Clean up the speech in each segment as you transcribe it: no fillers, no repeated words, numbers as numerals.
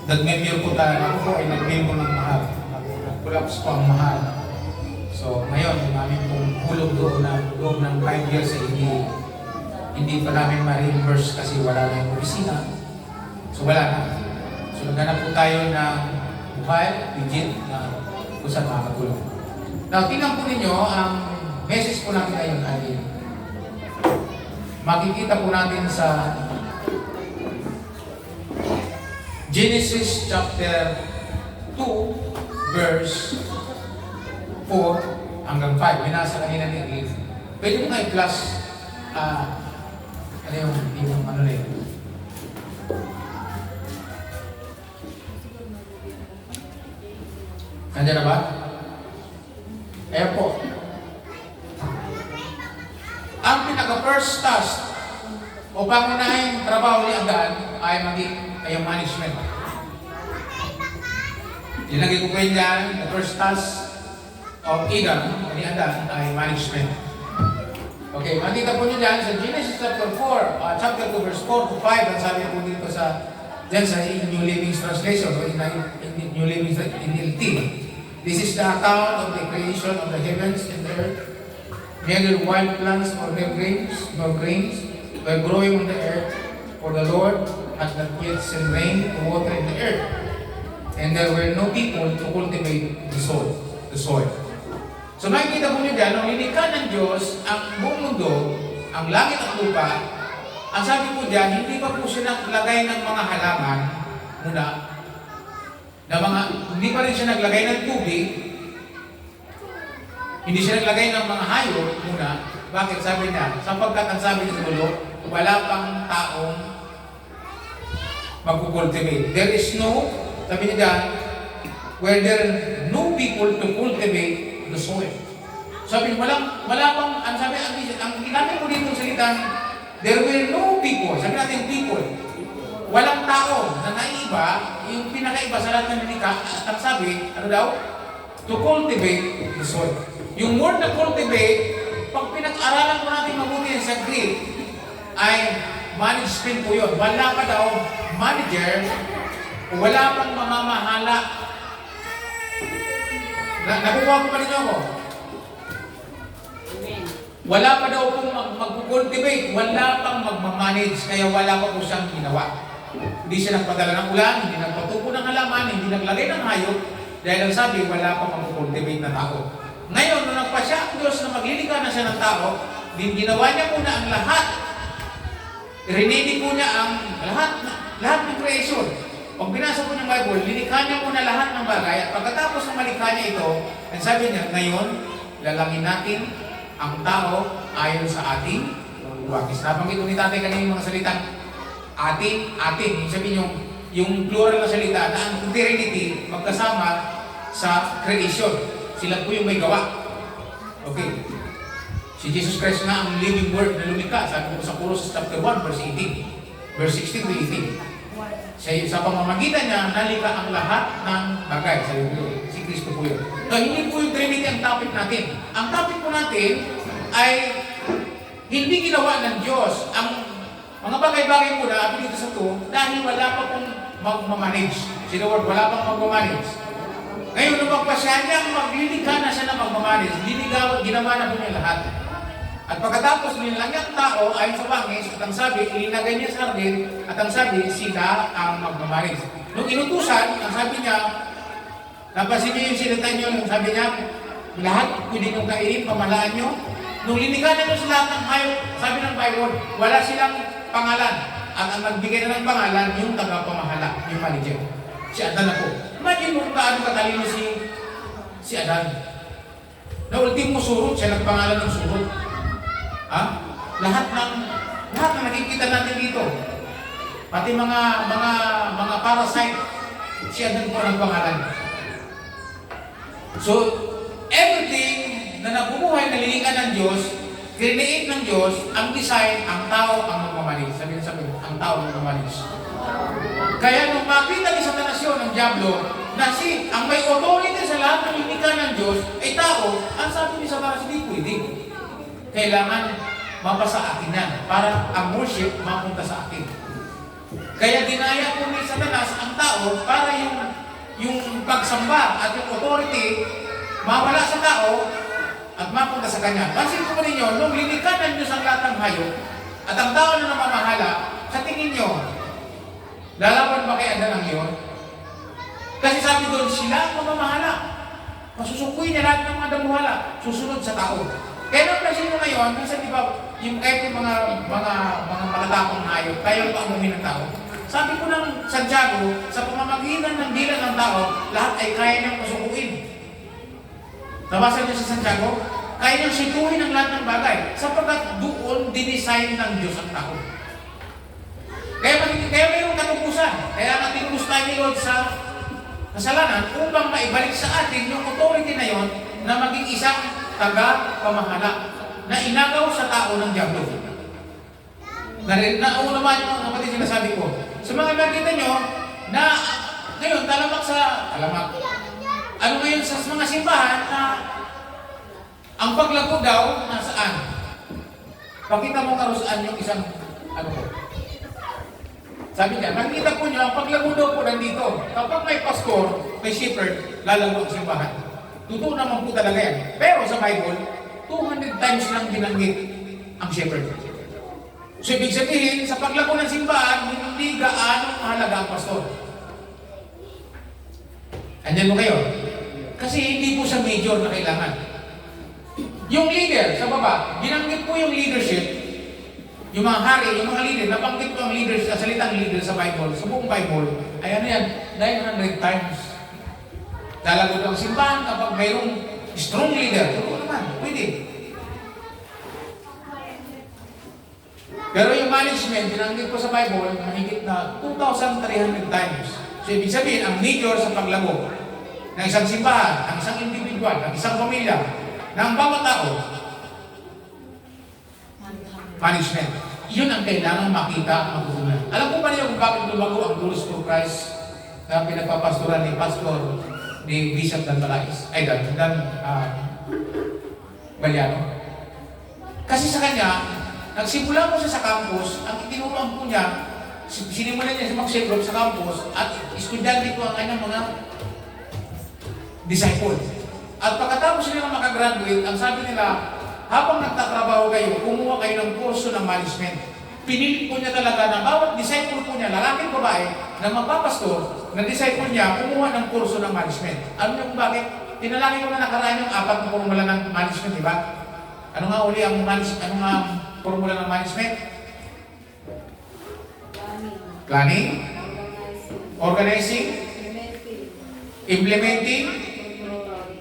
nag-member po tayo. Ako po ay nag-member ng mahal. Nag-collapse po ang mahal. So, ngayon, yung namin pong hulog doon na loob ng 5 years ay hindi pa namin ma-reimburse kasi wala na yung opisina. So, wala na. So, naghanap po tayo ng buhay, legit, na kung saan makakatulong. Now, tingnan po ninyo, ang message po natin ngayon ay makikita po natin sa Genesis chapter 2, verse 4 hanggang 5. Binasa kanina ni Elif. Pwede mo kayo plus, ano yung ano na yun? Nandiyan na ba? Ayan po. Ang pinaka-first task o pangunahing trabaho ni Adan ay yung management. Linagay ko po yun dyan, the first task of Adam, ni Adan, ay management. Okay, makita po nyo dyan sa Genesis chapter 4, chapter 2, verse 4 to 5, ang sabi po dito sa New Living Translation, o in New Living NLT. This is the account of the creation of the heavens and the earth. Neither wild plants nor grains were growing on the earth, for the Lord had not yet sent rain to water in the earth, and there were no people to cultivate the soil. So makikita po niyo dyan, nung linikha ng Diyos ang buong mundo, ang langit at lupa, ang sabi po dyan, hindi pa po siya naglagay ng mga halaman muna, hindi pa rin siya naglagay ng tubig, hindi siya naglagay ng mga hayop muna. Bakit? Sabi niya, sapagkat ang sabi ng dulo, wala pang taong magkukultivate. There is no, sabi niya dyan, where there are no people to cultivate the soil. Sabi niya, wala pang, ang ginamit ko dito salita, there were no people, sabi natin people, walang tao na naiba, yung pinakaiba sa lahat ng linika, at ang sabi, ano daw? To cultivate the soil. Yung word na cultivate, pag pinag-aralan ko natin mabuti sa Greek, ay management po yun. Wala pa daw manager, wala pang mamamahala. Nakukuha ko pa rin ako. Wala pa daw pong mag-cultivate, wala pang magmamanage, kaya wala pa po siyang ginawa. Hindi siya nagpadala ng ulan, hindi nagpatubo ng halaman, hindi naglagay ng hayop, dahil ang sabi, wala pang mag-cultivate na tao. Ngayon, nung nagpasya ang Diyos na maglilika na siya ng tao, din ginawa niya muna ang lahat. Rinini po niya ang lahat ng creation. Pag binasa po ng Bible, linikha niya muna lahat ng bagay, at pagkatapos ng malikha niya ito, ang sabi niya, ngayon, lalangin natin ang tao ayon sa ating wagis. Nabanggit ko ni tatay kanina yung mga salitang atin. Yung sabihin yung plural na salita na ang Trinity magkasama sa creation. Sila po yung may gawa. Okay. Si Jesus Christ na ang living word na lumikha. Sabi ko sa Colossus chapter 1, verse 18. Verse 16 to 18. Sa pamamagitan niya, nalika ang lahat ng bagay. Sabi ko, si Kristo po yun. So, hindi po yung Trinity ang topic natin. Ang topic po natin ay hindi ginawa ng Diyos ang mga bagay-bagay po na dito sa to dahil wala pa pong mag-manage. Sino word, wala pang mag-manage. Ngayon, nung magpasya niya, maglilikha na siya na mag-manage. Ginawa na po niya lahat. At pagkatapos nilang yung tao ay sa bangis, at ang sabi, ilinagay niya sa hardin, at ang sabi, sila ang mag-manage. Nung inutusan, ang sabi niya, napansin niyo yung sinita niyo, sabi niya, lahat pwede niyong kainin, pamalaan niyo. Nung linikha na niyo sa lahat ng hayop, sabi ng Bible, wala silang pangalan. At ang nagbigay na ng pangalan, yung tagapamahala, yung manager. Si Adan na po. Imagine mo paano katalino si Adan. Na ultimo surut, siya nagpangalan ng surut. Ha? Lahat ng nakikita natin dito. Pati mga parasite, si Adan po nagpangalan. So, everything na nabubuhay na lilingan ng Diyos, create ng Diyos, ang design, ang tao ang magmamanis. Sabi, ang tao ang magmamanis. Kaya nung makita ni Satanas yun, ang Diablo, na ang may authority sa lahat ng linika ng Diyos ay tao, ang sabi ni Satanas, hindi pwede. Kailangan mapasa akin yan para ang worship mapunta sa akin. Kaya dinaya po ni Satanas ang tao tao para yung pagsamba at yung authority mawala sa tao at mapunta sa kanya. Pansin po ninyo, nung linikha ng Diyos ang lahat ng hayop at ang tao na namamahala, sa tingin nyo, lalaban ba kay Adan ang iyon? Kasi sabi doon, sila ang mamamahala. Masusukuin niya lahat ng mga damuhala, susunod sa tao. Kaya nang pansin mo ngayon, minsan di ba, yung kahit yung mga malatakong hayop, kaya pa amuhin ng tao. Sabi ko ng Santiago, sa pamamagitan ng dila ng tao, lahat ay kaya niyang pasukuin. Nabasa niyo sa Santiago, kaya niyang situhin ang lahat ng bagay, sapagkat doon dinisign ng Diyos ang tao. Kaya mayroong katubusan. Kaya nga tinubos tayo ni Lord sa kasalanan upang maibalik sa atin yung authority na yon na maging isang taga-pamahala na inagaw sa tao ng Diablo. Nauna naman yung mga kapatid sinasabi ko. Sa mga nakita nyo na ngayon talamak. Ano ngayon sa mga simbahan na ang paglago daw nasaan? Pakita mo nga saan yung isang ano po. Sabi niya, nakikita po niyo, ang paglago daw po nandito. Kapag may pastor, may shepherd, lalago ang simbahan. Totoo naman po talaga yan. Pero sa Bible, 200 times lang binanggit ang shepherd. So ibig sabihin, sa paglago ng simbahan, hindi gaano mahalaga ang pastor. Andyan mo kayo? Kasi hindi po siya major na kailangan. Yung leader, sa baba, binanggit po yung leadership. Yung mga hari, yung mga leader, nabanggit po ang leader, salitang leader sa Bible, sa buong Bible, ay ano yan, 900 times. Lalago ang simbahan kapag mayroong strong leader. Oo naman, pwede. Pero yung management, binanggit po sa Bible, mahigit na 2,300 times. So ibig sabihin, ang major sa paglago ng isang simbahan, ng isang individual, ng isang pamilya, ng bawat tao, management. Yun ang kailangan makita at matutunan. Alam ko ba niyo kung bakit lumago ang Glorious to Christ na pinagpapastoran ni Pastor ni Bishop Dan Balais? Balyano. Kasi sa kanya, nagsimula po siya sa campus, ang itinuruan po niya, sinimulan niya sa mag-group sa campus at estudyante po ang kanyang mga disciple. At pagkatapos nila makagraduate, ang sabi nila, habang nagtatrabaho kayo, kumuha kayo ng kurso ng management. Pinili po niya talaga na bawat disciple po niya, lalaking babae, na magpapastor, na disciple niya, kumuha ng kurso ng management. Alam niyo kung bakit? Tinalaki ko na nakaraan yung 4 na formula ng management, di ba? Ano nga uli ang formula ng management? Planning, organizing, implementing,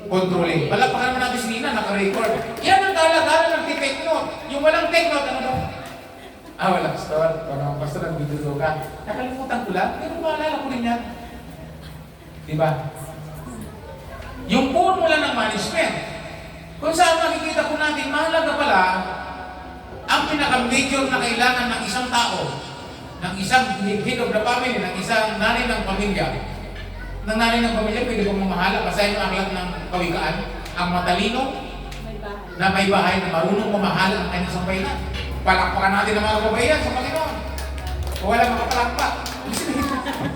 controlling. Palakpakan naman natin si Nina, naka-record. Yan ang kalagalan ng take note. Yung walang take note, ano daw? Wala, pastor. Parang pastor, nag-video ka. Nakalimutan ko lang, pero maalala ko rin yan. Diba? Yung formula ng management, kung saan makikita po natin, mahalaga pala ang pinaka-major na kailangan ng isang tao, ng isang head of the family, ng isang nanay ng pamilya. Ng nanay ng pamilya, pwede pong mamahala. Basahin ang aklat ng Kawikaan. Ang matalino na may bahay na marunong mamahala ng kanyang sambayanan. Palakpakan natin ang mga kabayan sa Panginoon. O wala makapalakpak.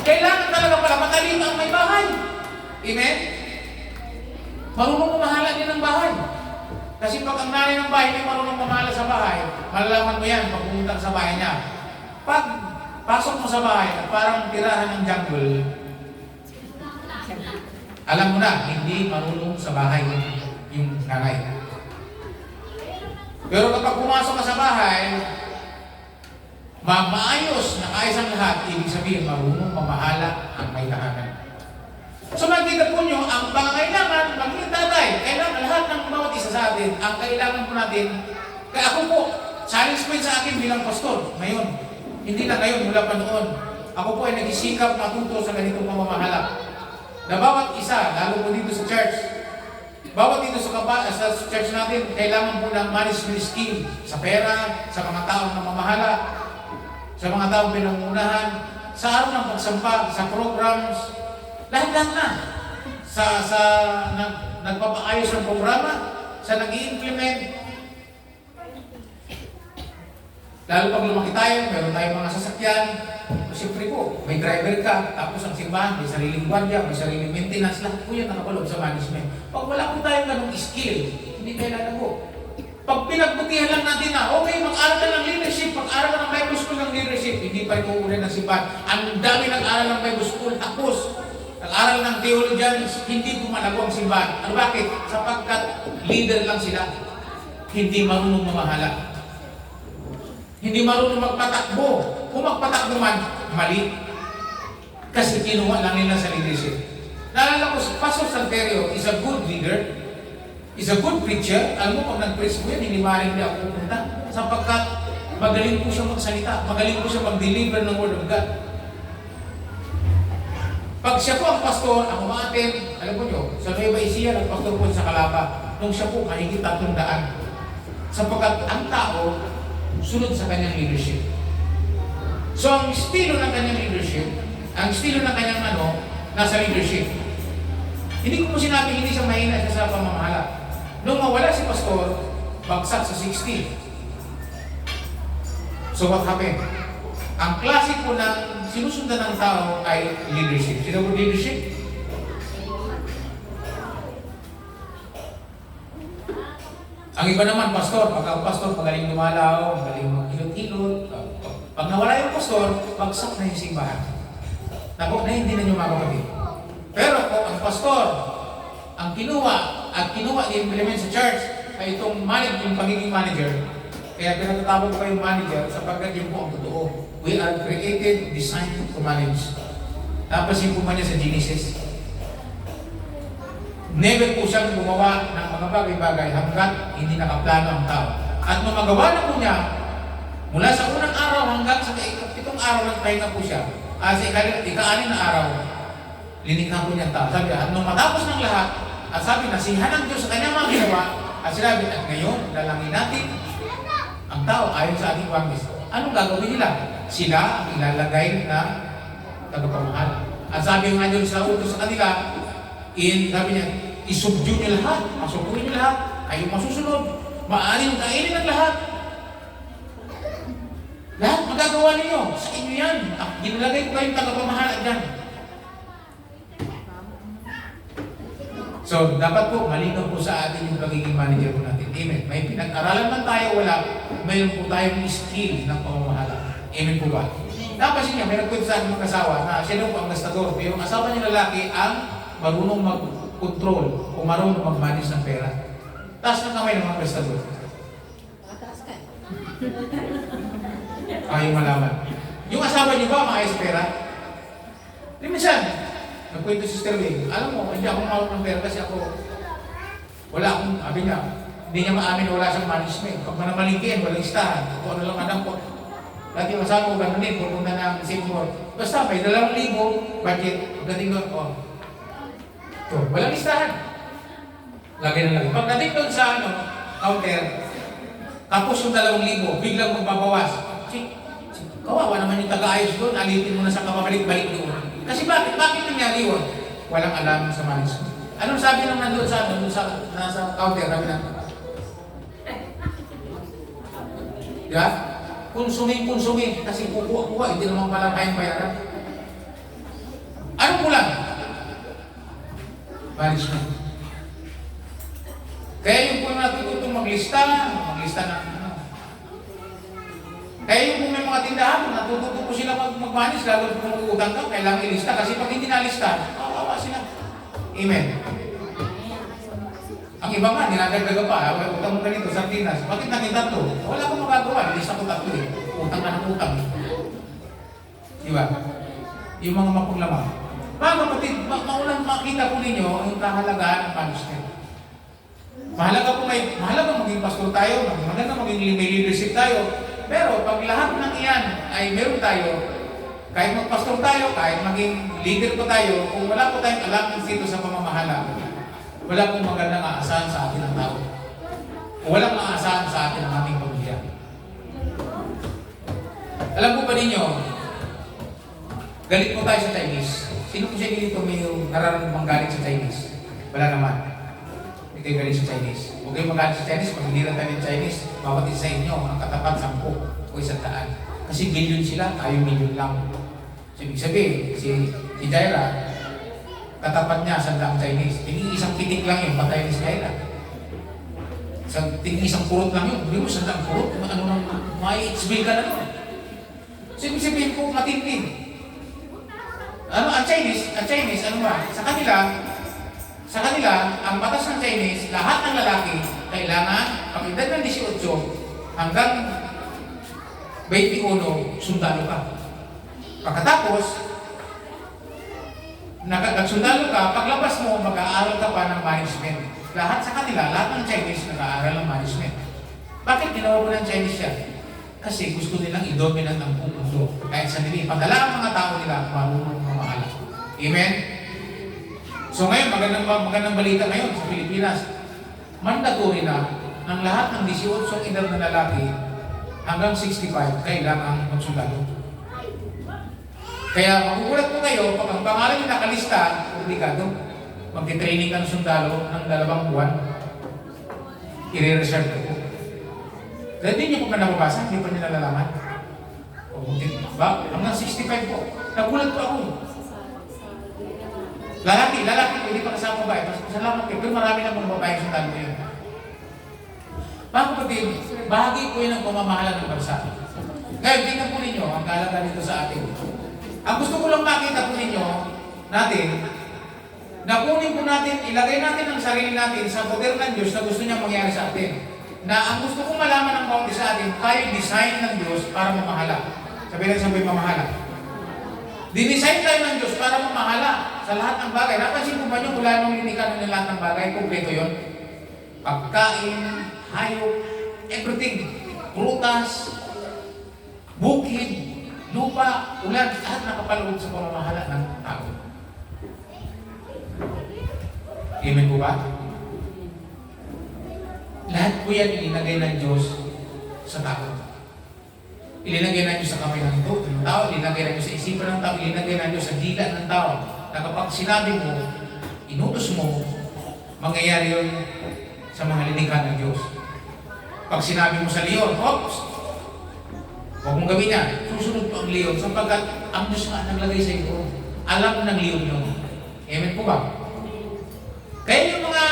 Kailangan talaga pala matalino ang may bahay. Amen? Marunong mamahala din ng bahay. Kasi pag ang nanay ng bahay may marunong mamahala sa bahay, malalaman mo yan pag pumunta sa bahay niya. Pag pasok mo sa bahay at parang tirahan ng jungle, alam mo na, hindi marunong sa bahay yung nanay. Pero kapag pumasok ka sa bahay, maayos na ayos ang lahat, ibig sabihin, marunong mamahala ang may tahanan. So makikita po nyo, ang pangangailangan, maging tatay, kailangan lahat ng bawat isa sa atin, ang kailangan po natin, kaya ako po, challenge point sa akin bilang pastor, ngayon, hindi na ngayon, mula pa noon, ako po ay nagsisikap matuto sa ganitong pamamahala. Na bawat isa, lalo po dito sa church, bawat dito sa church natin, kailangan po ng management skill sa pera, sa mga taong namamahala, sa mga taong pinangunahan, sa araw ng pagsampa, sa programs, lahat-lahat na. Sa nagpapaayos ng programa, sa nag-i-implement. Lalo pag lumaki tayo, meron tayong mga sasakyan, Siyempre po, may driver ka, tapos ang simbahan, may sariling gwardiya, may sariling maintenance, lahat po yan nakapaloob sa management. Pag wala po tayong ganong skill, hindi kayo lalago. Pag pinagbutihan lang natin na, okay, mag-aral ka ng leadership, mag-aral ka ng Bible School ng leadership, hindi pa rin uulit ng simbahan. Ang dami nag-aral ng Bible School, tapos nag-aral ng theologians, hindi pumalago ang simbahan. Ano bakit? Sapagkat leader lang sila, hindi marunong mamahala. Hindi marunong magpatakbo. Kung magpatakbo man, mali. Kasi kinuha lang nila sa leadership. Naalala ko, Pastor Santerio is a good leader, is a good preacher. Alam mo, pag nag-preach ko yan, hindi maaaring hindi ako pupunta. Sapagkat magaling po siya magsalita, magaling po siya mag-deliver ng Word of God. Pag siya po ang pastor, ako ma-attend, alam mo nyo, sa Nueva Ecija, nag-pastor po sa Calapa, nung siya po mahigit 300. Sapagkat ang tao, sunod sa kanyang leadership. So, ang estilo ng kanyang leadership, ang estilo ng kanyang nasa leadership. Hindi ko po sinabi, hindi siya mahina siya sa pamamahala. Nung mawala si pastor, bagsak sa 60. So, what happened? Ang klase po ng sinusundan ng tao ay leadership. Sino po leadership? Ang iba naman, pastor, pagka pastor, magaling lumalaw, magaling mag-ilot-ilot. Pag nawala yung pastor, bagsak na yung simbahan. Naku, na hindi na nyo makakapit. Pero kung ang pastor, ang kinuha, at kinuha i-implement sa church, ay itong manager, yung pagiging manager, kaya pinagtatawag ko yung manager sapagkat yun po ang totoo. We are created, designed to manage. Napansin po man niya sa Genesis. Never po siyang gumawa ng mga bagay-bagay hanggat hindi nakaplano ang tao. At nung magawa na po niya, mula sa unang araw hanggang sa itong araw nagpahinga po siya. Sa ika-anim na araw, linikha po niya ang tao. Sabi, at nung matapos ng lahat, at sabi, nasihan ng Diyos sa kanyang mga ginawa, at sinabi, at ngayon, dalangin natin ang tao ayon sa ating wangis. Anong gagawin nila? Sila ang ilalagay na tagapamahala. At sabi nga Diyos sa utos sa kanila, sabi niya, isubdue niyo lahat, masupurin niyo lahat, kayong masusunod, maaaring kainin ng lahat. Lahat magagawa ninyo, sa inyo yan. Ginalagay ko kayong tagapamahala dyan. So, dapat po, malinaw po sa atin yung pagiging manager po natin. Amen. May pinag-aralan man tayo, wala, mayroon po tayong skill ng pamamahala. Amen po ba? Napansin niya, may nagkwento sa ating mag-asawa na siya daw po ang gastador. Pero yung asawa niya lalaki ang marunong mag-control o marunong mag-manage ng pera. Taas ng kamay ng mga gastador. Ayaw malaman. Yung asawa niyo ba maayos pera? Minsan, nagkwento si Sister Wing, alam mo, hindi ako mawag ng pera kasi ako, wala akong, sabi niya, hindi niya maamin wala siyang management. Pag manamalingkiin, walang listahan. Kung ano lang anak ko. Dati yung asawa ko, gano'n din, pupunta ng Singapore. Basta may 2,000 budget. Pagdating doon, walang listahan. Lagi na lagi. Pagdating doon sa counter, tapos yung 2,000, biglang magbabawas. Kawawa naman yung taga-ayos doon, alitin mo na sa kapabalik-balik doon. Kasi bakit nangyari yun? Walang alam sa management. Anong sabi nang nandun sa nasa counter namin natin? Yeah? Consuming, kasi kukuha, hindi naman pala kayang bayaran. Anong kulang? Management. Kaya yung po natututong maglista ng kaya yung kung may mga tindahan, natututo po sila mag-manage, lalo kung mag-uutang ka, kailangan ilista. Kasi pag hindi nalista, kawawa sila. Amen. Ang iba nga, dinadagdaga pa, utang mo ganito, sardinas. Bakit naging 3? Wala akong magagawa, ilista ko 3 eh. Utang ka ng utang. Diba? Yung mga mapaglamang. Mga kapatid, maulang makita po ninyo ang kahalagaan ng punishment. Mahalaga maging pastor tayo, maganda maging leadership tayo. Pero pag lahat ng iyan ay meron tayo, kahit magpastor tayo, kahit maging leader po tayo, kung wala po tayong alam dito sa pamamahala, wala pong magandang aasahan sa atin ng tao. O walang aasahan sa atin ng ating pamilya. Alam po ba ninyo, galit po tayo sa Chinese. Sino po siya dito may nararamang galit sa Chinese? Wala naman. Hindi kayo galit sa Chinese. Huwag kayong magalit sa Chinese, pag hindi lang tayo ng Chinese, bawat isa sa inyo, ang katapat 10 o 100. Kasi billion sila, tayo million lang. So, ibig sabihin, si Jaira, katapat niya sa daang Chinese. Tingin isang pitik lang yun, patay ni si Jaira. Tingin isang kurot lang yun. Hindi mo sa daang kurot, ano nang may XB ka na doon. So, ibig sabihin ko, matindi. Ano, ang Chinese, ano ba? Sa kanila, ang batas ng Chinese, lahat ng lalaki, kailangan, pag edad ng 18 hanggang 21, sundalo ka. Pagkatapos, nagsundalo ka, paglabas mo, mag-aaral ka pa ng management. Lahat sa kanila, lahat ng Chinese, nag-aaral ng management. Bakit ginawa mo ng Chinese yan? Kasi gusto nilang i-dominate ang buong mundo. Kahit sa nila, padala ang mga tao nila, marunong mamahala. Amen? So ngayon, magandang balita ngayon sa Pilipinas. Mandatory na ng lahat ng 18 edad na lalaki hanggang 65, kailangan magsundalo. Kaya magugulat po kayo, pag ang pangalan yung nakalista, obligado, magti-training ka ng sundalo ng 2 buwan, i-reserve ko po. Dahil hindi nyo po na nababasa, hindi pa nyo nalalaman. O, hanggang 65 po. Nagulat po ako. Lalaki, hindi pa kasama babae. Salamat kayo, pero marami na mga babae sa talo yun. Mga kapatid, bahagi po yun ang pamamahala ng bansa. Ngayon, tingnan po ninyo ang kalaga dito sa atin. Ang gusto ko lang makita po ninyo, na kunin po natin, ilagay natin ang sarili natin sa poder ng Diyos na gusto niya mangyari sa atin. Na ang gusto kong malaman ng kaunti sa atin, tayo design ng Diyos para mamahala. Sabi mamahala. Dinesign tayo ng Diyos para mamahala sa lahat ng bagay. Napansin po ba nyo mula nung linikanan ng lahat ng bagay? Kompleto yun. Pagkain, hayop, everything. Prutas, bukid, lupa, ulan, lahat nakapaloob sa pamamahala ng tao. Amen po ba? Lahat po yan ilinagay ng Diyos sa tao. Ilinagay ng Diyos sa kamay ng tao, ilinagay ng Diyos sa isipan ng tao, ilinagay ng Diyos sa dila ng tao. Na kapag sinabi mo, inutos mo, mangyayari yun sa mga linikha ng Diyos. Pag sinabi mo sa leon, oops, huwag mong gawin yan, susunod po ang leon sapagkat ang Diyos nga naglagay sa iyo. Alam ng leon yun. Amen po ba? Kaya yung mga,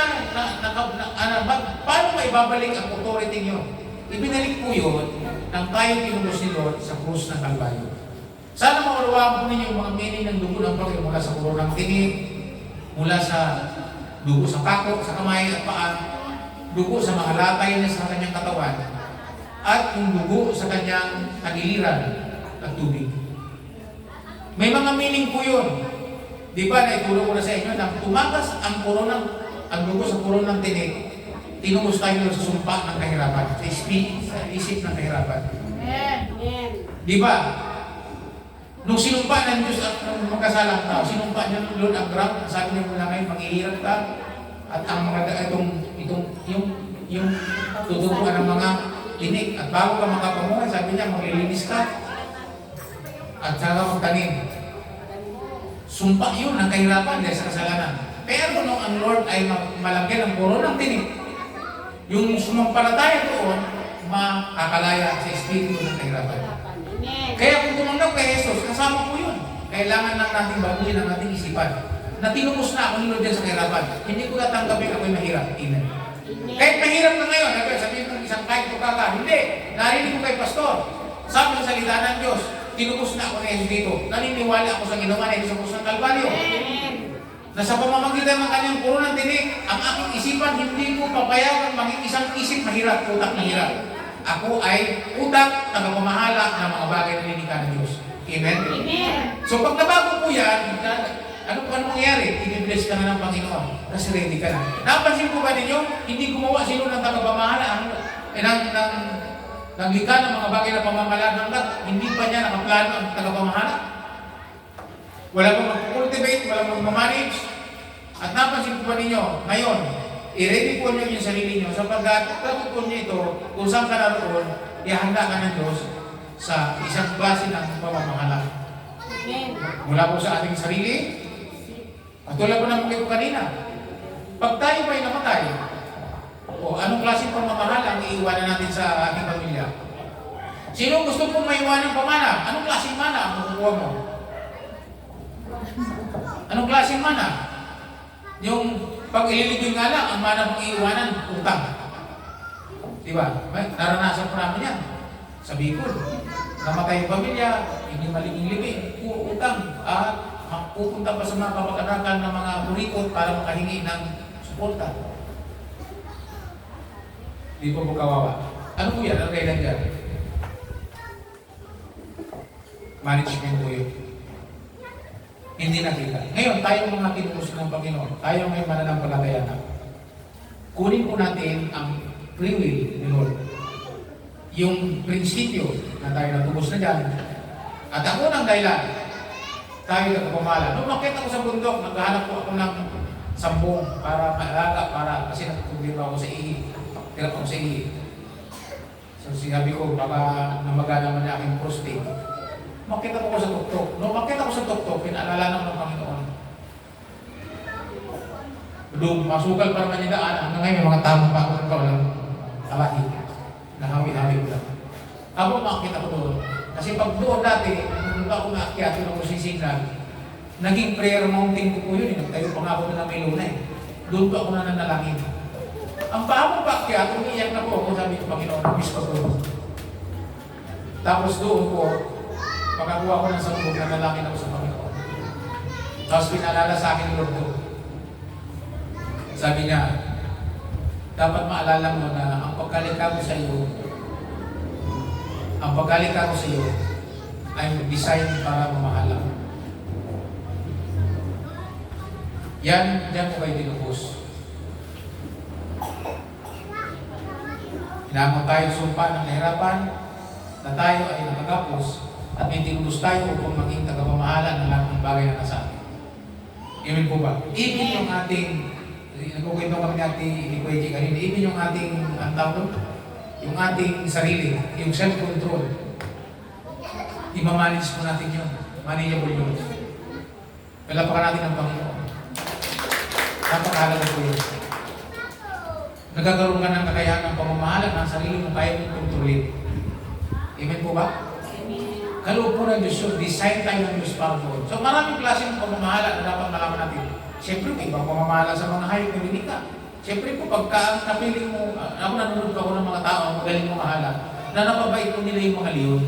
paano maibabalik ang authority nyo? Ibinalik po yun nang tayo tinubos ni Lord sa krus ng Kalbaryo. Sana maunawaan po ninyo yung mga meaning ng dugo ng Panginoon mula sa kurong tinig, mula sa dugo sa pako, sa kamay at paa, dugo sa mga latay niya sa kanyang katawan, at yung dugo sa kanyang tagiliran at tubig. May mga meaning po yun. Di ba, naituro ko na sa inyo na tumakas ang dugo sa koronang tinig, tinubos tayo sa sumpa ng kahirapan, sa isip ng kahirapan. Di ba? Nung sinumpa ng Diyos at nung magkasalang tao, sinumpa niya ng Lord ang ground, sabi niya mula ngayon, maghihirap ka, at ang mga yung tutubuan ng mga tinig, at bago ka makapamuhay, sabi niya, maglilinis ka, at saka magtanim. Sumpa yun ang kahirapan dahil sa kasalanan. Pero nung ang Lord ay malagyan ng koronang tinig, yung sumampalataya doon, makakalaya sa espiritu ng kahirapan. Kaya kung tumanggap kay Jesus, kasama po yun. Kailangan lang natin baguhin ang ating isipan. Na tinubos na ako ni Lord dyan sa kahirapan. Hindi ko natanggapin ako'y mahirap. Amen. Kahit mahirap na ngayon, sabihin ko isang kahit ko kaka, hindi. Narinig ko kay pastor. Sabi sa salita ng Diyos, tinubos na ako ni Jesus dito. Naniniwala ako sa ginawa ni Jesus sa krus ng Kalbaryo. Na sa pamamagitan ng kanyang puro ng tinig, ang aking isipan hindi ko papayagan maging isang isip mahirap, utak na hirap. Ako ay utak na pamamahala ng mga bagay na linika ng Diyos. Amen? Amen. So pag nabago po yan, ano mangyayari? I-bless ka na ng Panginoon. Kasi ready ka na. Napansin po ba ninyo? Hindi gumawa sino ng tagapamahala ng likha ng mga bagay na pamamahala hanggat hindi pa niya nakaplano ang tagapamahala. Wala pong mag-cultivate, wala pong manage. At napansin po ba ninyo, ngayon, i-ready po niyo yung sarili niyo sapagkat kapag po niyo ito, kung saan ka naroon, ihanda ka ng Diyos sa isang klase ng pamamahala. Mula po sa ating sarili, at tulad po naman kayo kanina, pag tayo ba'y namatay, o anong klase ng pamamahala ang iiwanan natin sa ating pamilya? Sino gusto pong maiwanan pamana? Anong klase mana ang makukuha mo? klaseng mana? Yung pag ililibing nga lang, ang mana mong iiwanan, utang. Diba? Naranasan po namin yan. Sa Bicol. Namatay yung pamilya, hindi maliging libing, puro utang. At pupunta pa sa mga kapag-anakan ng mga kurikot para makahingi ng suporta. Di po kawawa. Ano po yan? Ang kailan dyan? Management po yun. Hindi nakita. Ngayon, tayo mga kinukusin ng Panginoon, tayo may mananampalataya na. Kunin po natin ang free will ni Lord. Yung prinsipyo na tayo natubos na dyan. At ako ng dahilan, tayo nagpapamala. Nung makita ko sa bundok, naghahanap po ako ng sambong para maalaga, kasi natutubiro ako sa ihi. Tirap ako sa ihi. So sinabi ko, baka namaga naman na aking prostate. Makita ko sa tuktok. Nung makita ko sa tuktok, pinaalala naman ng Panginoon. Doon, masugal pa naman yung daan. Hanggang ngayon, may mga tamang pa ako ng kawalang alahi. Nahawi-hawi ko lang. Ako makita ko doon. Kasi pag doon dati, nung ako naakyat, yung ako sisignal, naging prayer mountain ko po yun. Nagtayo pa nga ako na may luna eh. Doon pa ako nananalangin. Ang pahabang paakyat, umiiyak na po ako, sabi ko, Panginoon, miss ko doon. Tapos doon po, pagkakuha ko ng sabog, nanalangin ako sa Panginoon. Tapos pinalala sa akin, Lord, doon. Sabi niya, dapat maalala mo na ang pagkalikha ko sa iyo, ay design para mamahala. Yan, diyan ko kayo dinubos. Hinamon tayo sumpa ng nahirapan, na tayo ay nakagapos, at may tinubos tayo upang maging tagapamahala ng lahat ng bagay na nasa atin. Amen po ba? Even yung ating, nagkukwento kami natin, hindi ko kanina, even yung ating, ang tawag, yung ating sarili, yung self-control, i-manage po natin yun. Manageable yun. Palapakan natin ang Panginoon. Napakahalaga po yun. Nagkakaroon ka ng kakayahan ng pamamahala ng sarili mo, kaya mong kontrolin. Amen po ba? Kaloob po ng Diyos yun. Design tayo ng Diyos para po. So maraming klase ng pamamahala na dapat malaman natin. Siyempre, may ibang pamamahala sa mga hayop na binika. Siyempre po, pagka napiling mo, ako nanonood ako ng mga tao, magaling mo mahala, na napabait po nila yung mga leon,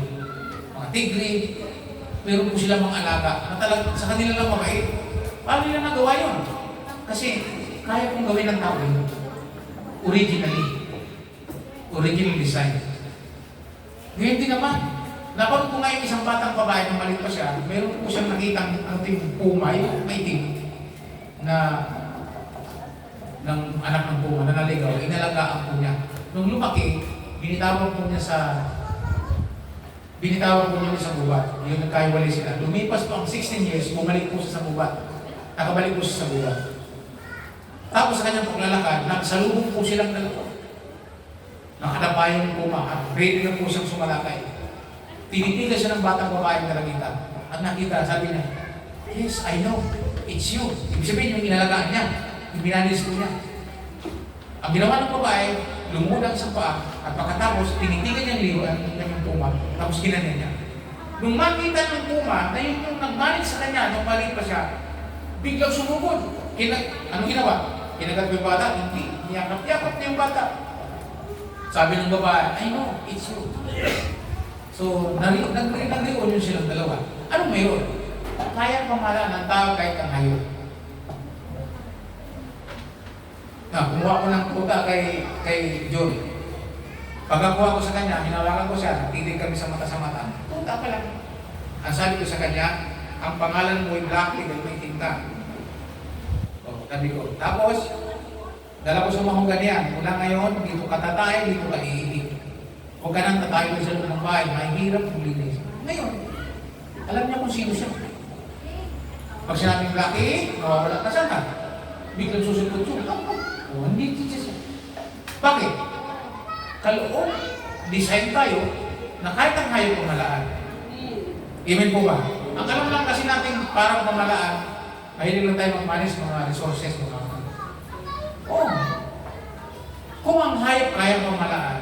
mga tigre, meron po sila mga alaga, na talagang sa kanila lang mabait. Paano nila nagawa yun? Kasi kaya kong gawin ng tao yun. Original design. Ngayon din naman, napanood ko nga yung isang batang babae na maliit pa siya, meron po siyang nakitang ating puma, yung maitim, na ng anak ng puma na naligaw, inalagaan po niya. Nung lumaki, binitawan po niya sa gubat. Yung nagkaiwalay sila. Lumipas po ang 16 years, bumalik po siya sa gubat. Nakabalik po siya sa gubat. Tapos sa kanyang paglalakad, nagsalubong po silang dalawa. Nakadapayan ng puma at ready na po siyang sumalakay. Tinitigan siya ng batang babaeng nalagitan. At nakita, sabi niya, yes, I know, it's you. Ibig sabihin yung inalagaan niya. Ibinalis ko niya. Ang ginawa ng babae, lumudang sa paa at pagkatapos, tinitigan niya ang liwa ng puma, tapos ginanyan niya. Nung makita ng puma na yun yung nagmanik sa kanya, nung maliit pa siya, biglang sumugod. Ano ginawa? Kinagat mo yung bata? Hindi. Niyakap niya yung bata. Sabi ng babae, I know, it's you. So, nag-reunion silang dalawa. Anong mayroon? Kaya pamala ng tao kahit ang hayop. Kumuha ko ng puta kay John. Pagkakuha ko sa kanya, hinawakan ko siya, nagtitig kami sa mata. Puta pa lang. Ang sabi ko sa kanya, ang pangalan mo ay Blackie dahil may tinta. Sabi ko. Tapos, dala ko sa mga ganyan. Mula ngayon, dito ka tatay, dito ka iilig. Huwag ka nang tatayo sa loob ng bahay, mahihirap kung linis. Ngayon, alam niya kung sino siya. Pag sinabing Blackie, nawawala ka sana. Biglang susunod siya. Hindi siya. Bakit? Kaloob, design tayo na kahit ang hayop pamalaan. Amen po ba? Ang alam lang kasi natin parang pamalaan, mahilig lang tayo mag-manage mga resources. Kung ang hayop kaya pamalaan,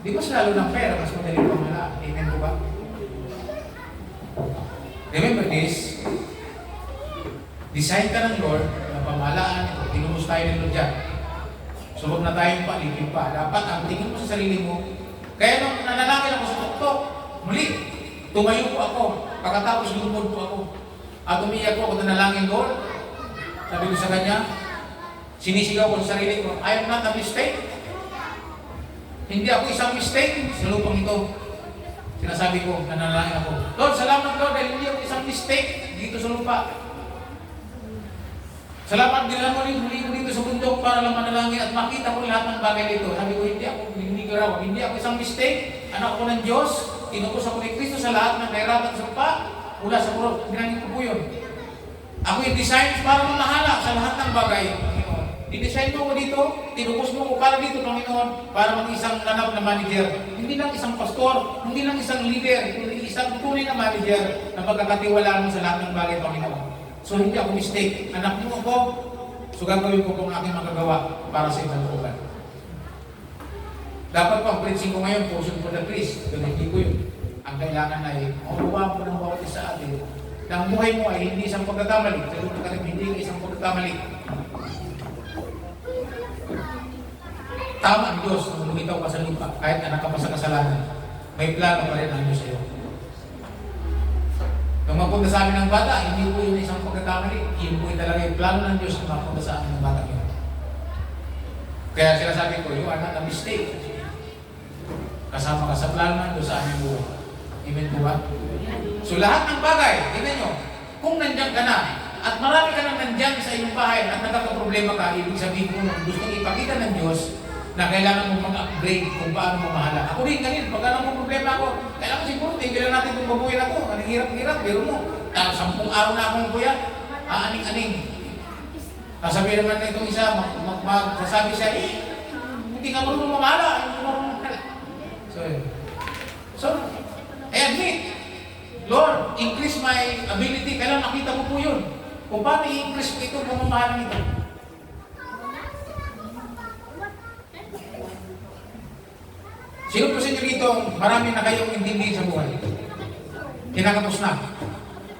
di mas lalo ng pera, mas madaling pamalaan. Amen po ba? Remember this, Design ka ng Lord, na pamahalaan ito, tinubos tayo ng Lord dyan. So huwag na tayong palipin pa. Dapat ang tingin mo sa sarili mo. Kaya nung nanalangin ako sa tuktok, muli, tumayo po ako. Pagkatapos lumod po ako. At umiyak po ako, nanalangin, Lord. Sabi ko sa kanya, sinisigaw ko sa sarili ko, I am not a mistake. Hindi ako isang mistake sa lupang ito. Sinasabi ko, nanalangin ako, Lord, salamat Lord, dahil hindi ako isang mistake dito sa lupa. Salamat din lang muli ko dito sa bundok para lang manalangin at makita ko lahat ng bagay dito. Sabi ko, hindi ako isang mistake. Anak ko ng Diyos, tinubos ako ni Kristo sa lahat ng kahirapan sa lupa. Mula sa puro, ginangin ko po yun. Ako yung design para mamahala sa lahat ng bagay. I-design mo ko dito, tinubos mo ko para dito, Panginoon, para maging isang ganap na manager. Hindi lang isang pastor, hindi lang isang leader, hindi isang tunay na manager na pagkakatiwalaan mo sa lahat ng bagay, Panginoon. So hindi ako mistake. Anak mo ako, so gagawin ko po ang aking magagawa para sa ibang lugar. Dapat po ang preaching ko ngayon, portion for the priest. Pero hindi ko yun. Ang kailangan ay, makuha po ng bawat isa atin. Na ang buhay mo ay hindi isang pagkakamali. Sa hindi isang pagkakamali. Tama ang Diyos nung lumitaw ka sa lupa, kahit anak ka pa sa kasalanan, may plano pa rin ang Diyos sa'yo. Nung mapunta sa amin ng bata, hindi po yun isang pagkakamali. Yun po talaga yung plano ng Diyos na mapunta sa amin ng bata yun. Kaya sinasabi ko, you are not a mistake. Kasama ka sa plano ng Diyos sa aming buhay. Amen po ba? So lahat ng bagay, tingnan nyo, kung nandiyan ka na, at marami ka nang nandyan sa iyong bahay at nagkakaproblema ka, ibig sabihin mo nung gusto ipakita ng Diyos na kailangan mo mag-upgrade kung paano mo mahala. Ako rin ganun, pagka nang problema ako, kailangan siguro, tingnan natin kung babuhin ako. Anong hirap-hirap, pero mo. 10 araw na akong kuya, aning-aning. Sasabihin naman na itong isa, magsasabi siya, hindi ka marunong mamahala, hindi ka marunong mahala. So, admit, Lord, increase my ability. Kailangan makita mo po yun. Kung paano i-increase ko ito, pamamahalan ito. Sino po sa inyo dito, marami na kayong intindihin sa buhay? Kinakapos na.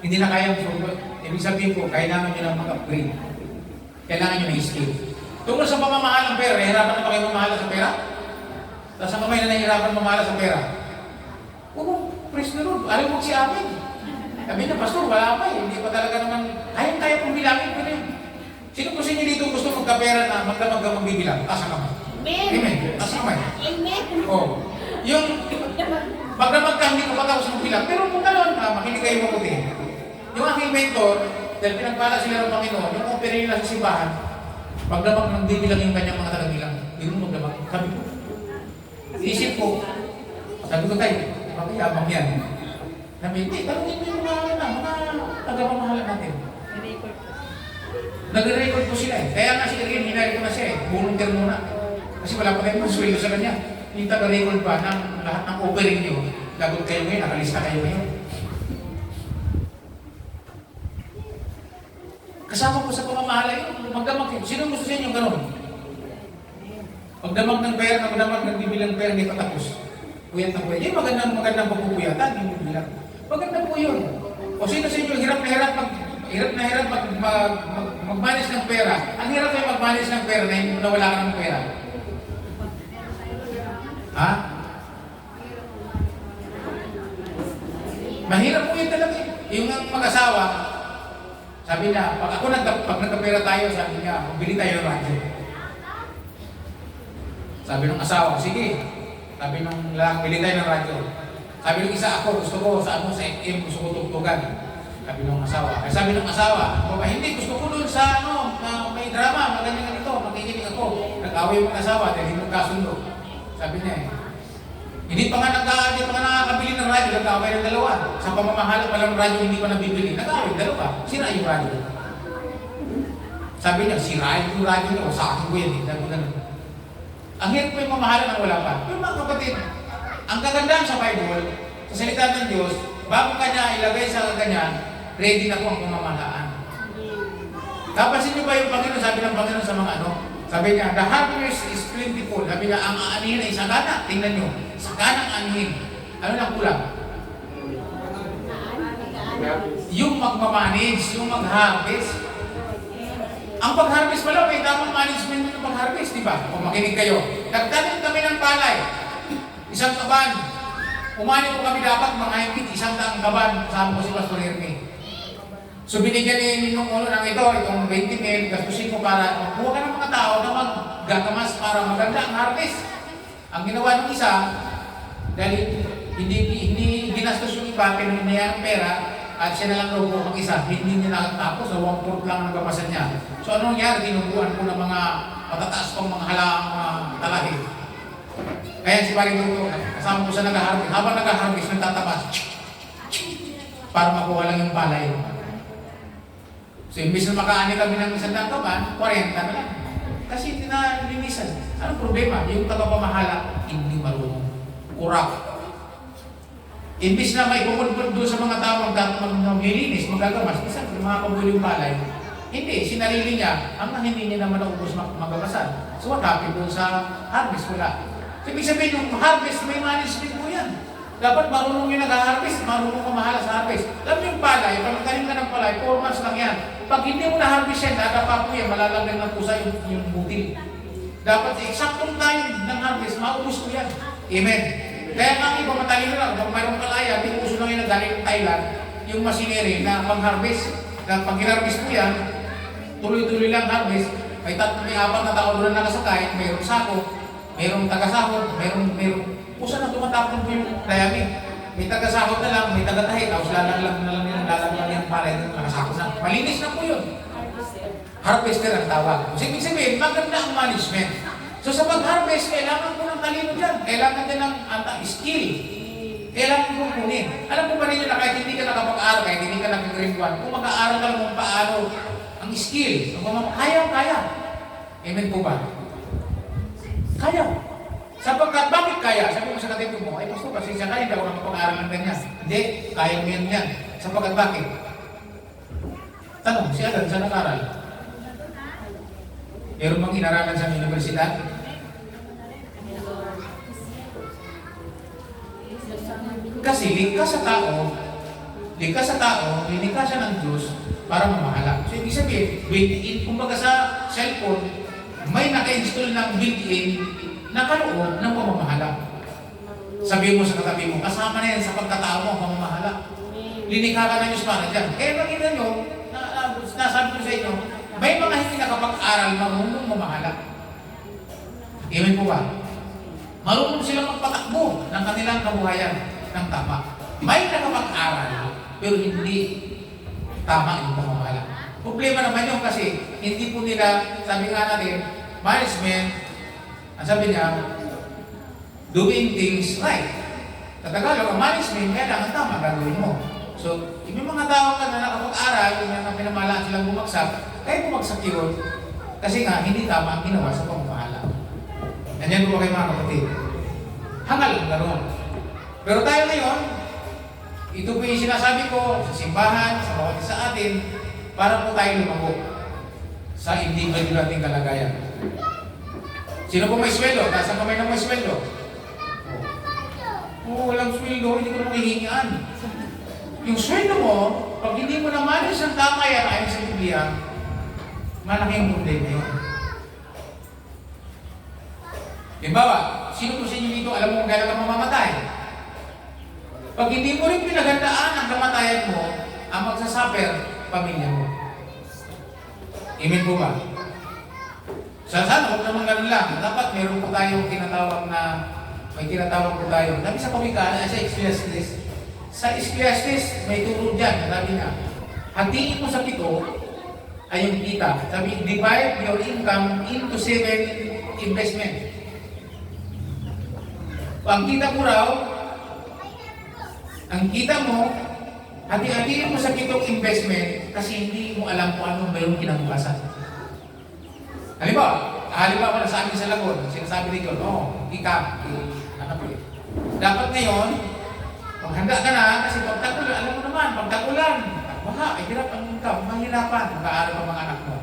Hindi na kayang survive. Ibig sabihin po, kailangan nyo lang mag-upgrade. Kailangan nyo na i-skill. Tungkol sa pamamahal ng pera, nahihirapan na ba kayo mamahala sa pera? Tapos ang kamay na nahihirapan mamahala sa pera? Praise the Lord. Alam mo si amin. Sabi niya, Pastor, wala pa eh. Hindi pa talaga naman, ayun tayo pong bilangin ko na yun. Sino po sa inyo dito gusto magkapera na magdamag ka magbibilang? Taas ang kamay. Amen. Taas ang kamay. Amen. Oh. Yung magdamag ka, hindi ko patapos magbilang. Pero kung gano'n, makinig kayo mabuti. Yung aking mentor, dahil pinagpala sila ng Panginoon, yung opera nila sa simbahan, magdamag nang bibilang yung kanyang mga tagabilang. Hindi mo magdamag. Sabi ko. Isip ko. Sabi ko tayo. Makiyabang yan. Sabi, hindi, tanongin mo yung mga taga-pamahalan natin. Nag-record po sila eh. Kaya nga si Irene, hinari ko na siya eh. Volunteer muna. Kasi wala pa tayong masweldo sa kanya. Yung taga-record pa ng lahat ng offering nyo. Lagot kayo ngayon, nakalista kayo ngayon. Kasama po sa pamamahala yun, magdamag yun. Sino gusto sa inyo gano'n? Magdamag ng pera, magdamag ng bibilang pera, hindi patapos. Puyat na puyat. Yung magandang pagpupuyatan, yung bibilang. Maganda po yun. O sino sa inyo, hirap na hirap mag-manage ng pera. Ang hirap kayo mag-manage ng pera na wala ka ng pera. Ha? Mahirap po yun talaga. Yung mag-asawa, sabi niya, pag nagkapera tayo, sabi niya, magbili tayo ng radyo. Sabi ng asawa, sige. Sabi ng lalaki, bili tayo ng radyo. Sabi ng isa, ako, gusto ko sa FM, gusto ko tugtugan. Sabi ng asawa. Kaya sabi ng asawa, hindi, gusto ko doon sa may drama, maganyan ganito, makikinig ako. Nag-away yung asawa dahil hindi magkasundo. Sabi niya hindi pa nga nakakabili ng radyo, nag-away ng dalawa. Sa pamamahala pa lang radyo, hindi pa nabibili. Nag-away, dalawa. Sira yung radyo. Sabi niya, sirain yung radyo niya, o sa akin ko yan. Sabi ganun. Ang hirap po yung mamahala ng wala pa. Pero mga kapatid, ang kagandahan sa Bible, sa salita ng Diyos, bago ka niya ilagay sa ganyan, ready na po ang pamamahalaan. Napansin niyo ba yung Panginoon, sabi ng Panginoon sa mga sabi niya, the harvest is plentiful. Sabi niya, ang aanihin ay sagana. Tingnan niyo, saganang aanihin. Ano lang kulang? Yung magmamanage, yung mag-harvest. Ang pag-harvest pala, may tamang management ng pag-harvest, di ba? Kung makinig kayo. Nagtanim kami ng palay. Isang kaban. Umani po kami dapat mga higit, isang daang kaban. Kasama ko si Pastor Herme. So binigyan ni Ninong Uno ng itong 20 mil, gastusin ko para magbuha ka ng mga tao na maggagamas para maganda ang harvest. Ang ginawa ng isa, dahil hindi ginastos yung iba, pinunaya ang pera, at siya na lang daw po ang isa, hindi niya nakatapos, so 1/4 lang ang nagpapasan niya. So anong nangyari? Tinubuan ko ng mga matataas pang mga halaang talahi. Kaya si Paring Tuto, kasama ko sa nag-harvest. Habang nag-harvest, nagtatabas. Para makuha lang yung palay. So imbis na makaani kami ng isang kaban, 40 na lang. Kasi tinalinisan. Anong problema? Yung tagapamahala, hindi marunong. Kurap. Imbis na may pupunpun doon sa mga tao maglilinis, magagamas, isa mga kabuling palay, hindi, sinarili niya, hanggang hindi niya naman naubos magagasan. So what happened doon sa harvest? Wala. So ibig sabihin, yung harvest, may management po yan. Dapat marunong yung nag-harvest, marunong kamahala sa harvest. Alam mo yung palay, pag nagtanim ka ng palay, 4 months lang yan. Pag hindi mo na-harvest yan, dadapa po yan, malalagyan ng pusa yung butil. Dapat eksaktong time ng harvest, maubos po yan. Amen. Kaya kami iba matalino lang, kung mayroong kalaya, di uso lang yung nagaling ng Thailand, yung masinere na pang-harvest. Na pag harvest mo yan, tuloy-tuloy lang harvest, may 4 na tao doon na nakasakay, mayroong sako, mayroong tagasahod, mayroong usa na tumatapon po yung dayami. May tagasahod na lang, may tagatahi, tapos lalaglag na lang yung palay na nakasako na. Malinis na po yun. Harvester ang tawag. Ibig sabihin, maganda ang management. So sa pag-harvest, kailangan ko ng talino dyan. Kailangan din ng skill. Kailangan ko kunin. Alam mo ba ninyo na kahit hindi ka nakapag-aral, kahit hindi ka nag-grade 1, kung mag-aaral ka lang kung paano ang skill, kaya. Amen po ba? Kaya. Sapagkat bakit kaya? Sabi mo sa katibo mo, ay gusto kasi siya kaya, hindi ako nakapag-aral ng ganyan. Hindi, kaya mo yan. Sapagkat bakit? Tanong, si Alan, saan nag-aral? Meron bang inaralan sa universidad? Kasi likas sa tao, likas siya ng Diyos para mamahala. So, ibig sabihin, built-in, kumbaga sa cellphone, may naka-install ng built-in na kaloob ng pamamahala. Sabihin mo sa katabi mo, kasama na yan sa pagkatao mo, pamamahala. Linikha ka ng Diyos para dyan. Kaya nakita nyo, nasabi ko sa inyo, may mga hindi nakapag-aral, marunong mamahala. Amen po ba? Marunong silang magpatakbo ng kanilang kabuhayan ng tama. May nakapag-aral, pero hindi tama yung pamamahala. Problema naman yun kasi hindi po nila, sabi nga natin, management, ang sabi niya, doing things right. Sa Tagalog, ang management, kailangan tama gagawin mo. So, yung mga tao ka na nakapag-aral, yung mga pinamalaan silang bumagsak, kaya bumagsak yun. Kasi nga, hindi tama ang ginawa sa pamamahala. Ganyan po kayo mga kapatid. Hangal ang ganoon. Pero tayo ngayon, ito po yung sinasabi ko sa simbahan, sa bawat isa atin, para po tayo lumago sa individual nating kalagayan. Sino po may sweldo? Nasa kamay ng may sweldo? Walang sweldo, hindi ko na makihingian. Yung sweldo mo, pag hindi mo naman isang tama yan ayon sa Biblia, malaki yung problema yun. Halimbawa, sino po sa inyo dito alam mo kung kailan ka mamamatay? Pag hindi mo rin pinaghandaan ang kamatayan mo, ang magsasuffer, pamilya mo. Amen po ba? Sana, huwag naman ganun lang. Dapat meron po tayong tinatawag na, may tinatawag po tayo. Sabi sa Pamikaan, sa Ecclesiastes, sa Ecclesiastes, may turo dyan. Sabi nga, hatiin mo sa 7 ay yung kita. Sabi, divide your income into 7 investment. Ang kita mo raw, ang kita mo, hati-hatiin mo sa 7 investment kasi hindi mo alam kung anong mayroong kinabukasan. Halimbawa na sa amin sa Lagon, sinasabi nito, dapat ngayon, maghanda ka na kasi pagtagulan, alam mo naman, pagtagulan, ay hirap ang income, mahirapan, mag-aaral ang mga anak mo.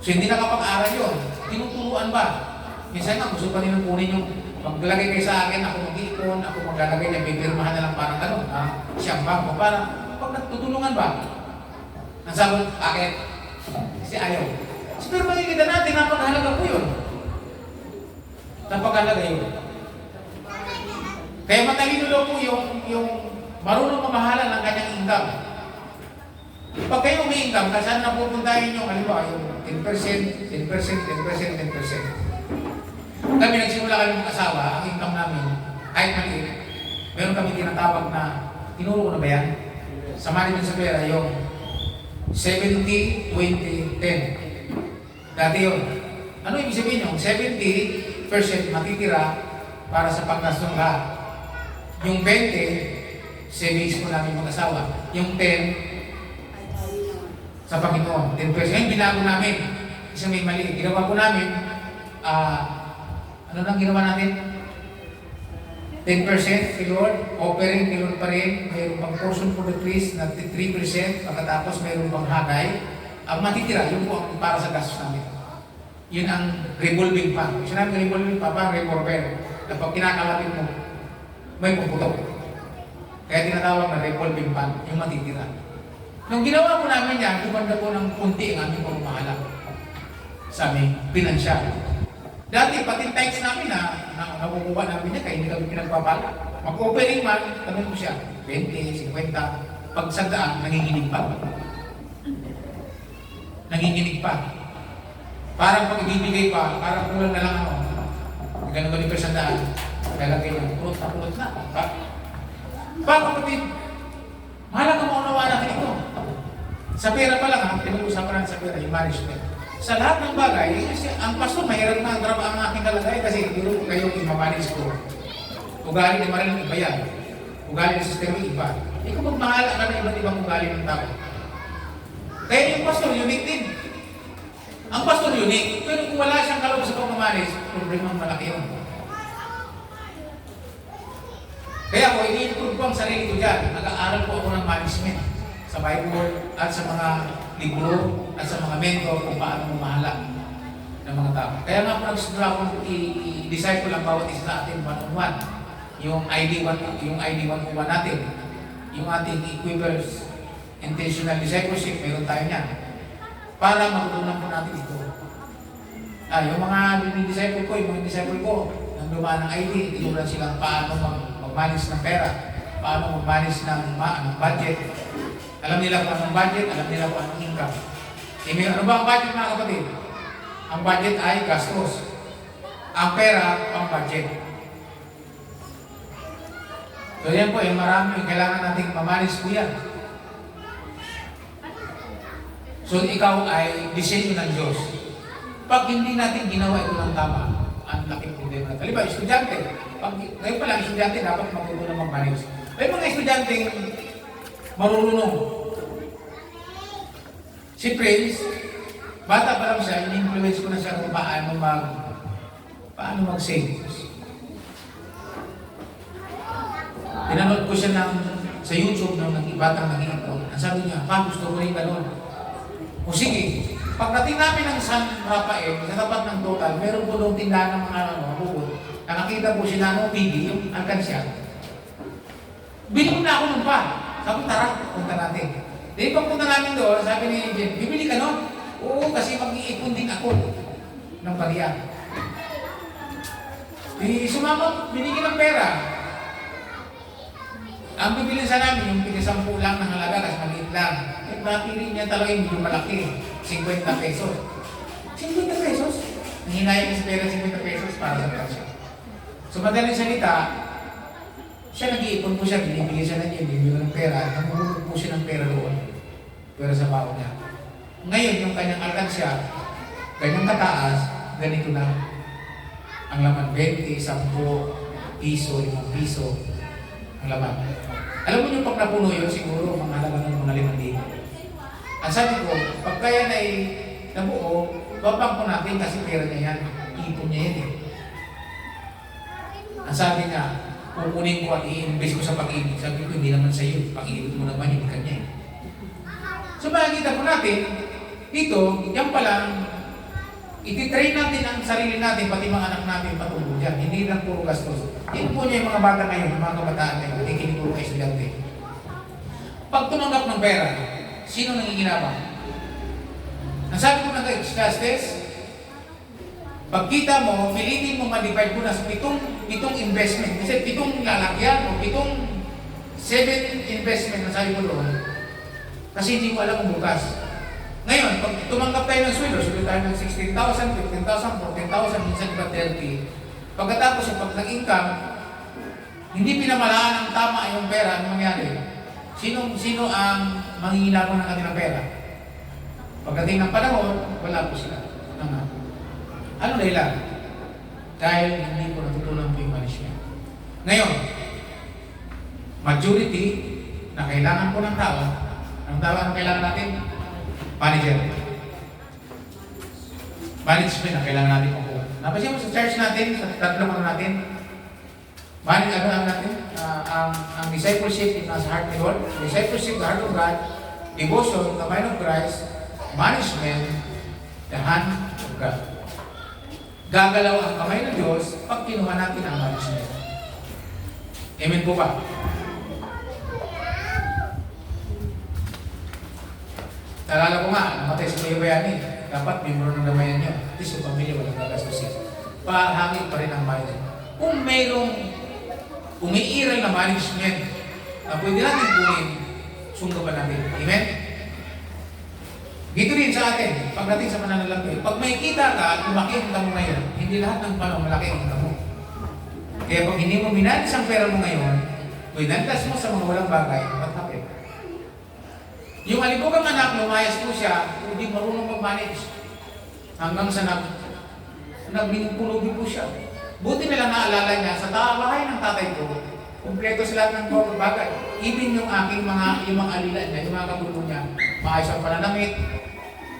So hindi nakapag-aaral yun, tinuturuan ba? Minsan nga, gusto pa nilang kunin yung maglagay kayo sa akin, ako mag-iipon, ako maglalagay niya, bibirmahan na lang parang tanong, siyang bangko, parang pag nagtutulungan ba? Ang sabi, akit, Kasi ayaw. Pero makikita natin, napakahalaga po yun. Napakahalaga yun. Kaya matalino daw po yung marunong mamahala ng kanyang income. Pag kayo umi-income, kasi saan napupuntahin nyo, halimbawa, yung 10%, 10%, 10%, 10%. Kami nagsimula kami mag-asawa, ang income namin, kahit maliit, meron kami tinatawag na, tinuro ko na ba yan? Sama rin sa pera, yung 70, 20, 10. Dati yun. Ano ibig sabihin yung 70% matitira para sa pagkastong lahat. Yung 20, savings po namin mag-asawa. Yung 10, sa Panginoon. 10%. Ngayon, binago namin. Kasi may mali. Ginawa po namin, ano nang ginawa natin? 10% kay Lord, offering kay Lord pa rin. Mayroon pang portion for the priest na 3%. Pagkatapos mayroon pang hagay. Ang matitira, yun po ang para sa gastos namin. Yun ang revolving fund. Kasi namin revolving fund, parang revolver. Na pag kinakalapit mo, may puputok. Kaya tinatawag na revolving fund, yung matitira. Nung ginawa po namin yan, kumanda po ng kunti ang aming pamamahala sa aming pinansyal. Dati, pati tithes namin na nakukuha namin niya, kaya hindi kami pinagpapala. Mag-offering man, kami po siya, 20, 50, pag sandaan, nanginginig pa. Nanginginig pa. Parang pag ibibigay pa, parang kulang na lang ako. Ganun ba ni per sandaan? Lalagay lang, pulot na pulot na. Baka kapatid, mahalaga maunawaan natin ito. Sa pera pa lang ha, pinag-usapan natin sa pera, yung management. Sa lahat ng bagay, kasi ang pastor, mahirap na ang aking kalagay kasi hindi ko kayo i-manage ko. Ugali ni Marilyn iba yan. Ugali ni Sister iba. Ikaw magmahala ka ng iba't ibang ugali ng tao. Kaya yung pastor, unique din. Ang pastor unique, pero kung wala siyang kaloob sa pag-manage, problema malaki yun. Kaya ako, ini-improve ko ang sarili ko dyan. Nag-aaral po ako ng management sa Bible at sa mga libro at sa mga mentor kung paano mamahala ng mga tao. Kaya nga po nagsimula akong i-disciple ang bawat isa natin one-on-one. Yung ID101 natin, yung ating equivalence intentional discipleship, mayroon tayo niyan. Para matutunan po natin ito. Yung mga disciple ko, nang dumaan ng ID, tinulan silang paano mag-manage ng pera, paano mag-manage ng budget. Alam nila kung anong budget, alam nila kung anong income. Ano ba ang budget, mga kapatid? Ang budget ay gastos. Ang pera, pang budget. So yan po, yung marami yung kailangan nating mamanage po yan. So ikaw ay disenyo ng Diyos. Pag hindi natin ginawa ito ng tama, ang laking problema. Halimbawa, estudyante. Ngayon pa lang, estudyante dapat matutunan mag-manage. May mga estudyante marunong. Si Prince, bata pa lang siya, in-influence ko na siya kung paano mag-savings. Pinanood ko siya sa YouTube ng batang nag-iipon. Ang sabi niya, gusto ko rin ganun. O sige, pagdating namin ng San Rafael, sa tapat ng total, meron po doon tindahan ng mga bukod. Nakakita po si Nano Piggy, yung alkansya. Binom na ako nung pa. Sabi, tara, punta natin. Dahil pagpunta namin doon, sabi ni Jen, bibili ka nun? Oo, kasi mag-iipon din ako ng pariya. Sumama, binigyan ng pera. Ang bibili sa namin, yung pinisampu lang ng halaga, kasi maliit lang. Napili niya talaga yung medyo malaki, 50 pesos. 50 pesos? Nanginayang sa pera 50 pesos para sa pera. So madaling salita, siya nag-iipon po siya, binibigay siya na niya, binibigay ng pera, namulog po siya ng pera doon. Pera sa baon niya. Ngayon, yung kanyang alkansya, ganyang kataas, ganito na. Ang laman, 20, 10 piso, 5 piso, ang laman. Alam mo yung pag napuno yun, siguro mga halaga ng mga 5,000. Ang sabi ko, pag kaya na nabuo, babang ko natin kasi pera niya yan. Ipon niya yan eh. Ang sabi niya, kukunin ko at i-invest ko sa pag-ibig. Sabi ko, hindi naman sa iyo. Pag-ibig mo naman yung kanya eh. So makikita po natin, dito, yan pa lang, ititrain natin ang sarili natin, pati mga anak natin patulog dyan. Hindi lang puro gastos. Yan po niya yung mga bata ngayon, yung mga kabataan ngayon, nakikinig po kayo estudyante. Pag tumanggap ng pera, sino nangiginabang? Ang sabi ko na kay Ecclesiastes, pagkita mo, pilitin mo ma-divide mo na sa pitong investment. Kasi pitong lalagyan o pitong 7 investment na sabi ko doon. Kasi hindi mo alam kung bukas. Ngayon, pag tumanggap tayo ng sweldo tayo ng 16,000, 15,000, 14,000, minsan iba 30. Pagkatapos yung pag nag-income, hindi pinamalaan ng tama yung pera, ano mangyari? Sino ang manghihinabon ng kanilang pera? Pagdating ng panahon, wala po sila. Ano dahilan? Dahil hindi ko natutunan po yung management. Ngayon, majority na kailangan po ng tao, ang tao ang kailangan natin, manager. Management na kailangan natin po. Napansin mo sa church natin, sa tatlong ano natin, ang discipleship yung nasa heart ni Lord, discipleship, the heart of God, devotion, the mind of Christ, management, the hand of God. Gagalaw ang kamay ng Diyos pag kinuha natin ang management. Amen po ba? Nalala ko nga, namatay si Kuya Bayani. Dapat membro ng damayan niyo. At least yung pamilya walang gagastusin. Pahangin pa rin ang management. Kung mayroong umiiral na management na pwede natin kunin, sunggaban natin. Amen? Dito din sa atin, pagdating sa pananalapi, pag may kita ka at lumaki ang damo ngayon, hindi lahat ng panahon malaki ang damo. Kaya pag hindi mo minalis ang pera mo ngayon, winandas mo sa mga walang bagay, what happened? Yung alibugang anak, lumayas po siya, hindi marunong mag-manage. Hanggang sa nagbinupulogi po siya. Buti na lang naalala niya, sa bahay ng tatay ko, kumpleto sila ng mga bagay. Even yung aking yung mga alila niya, yung mga katulong niya, maayos ang pananamit,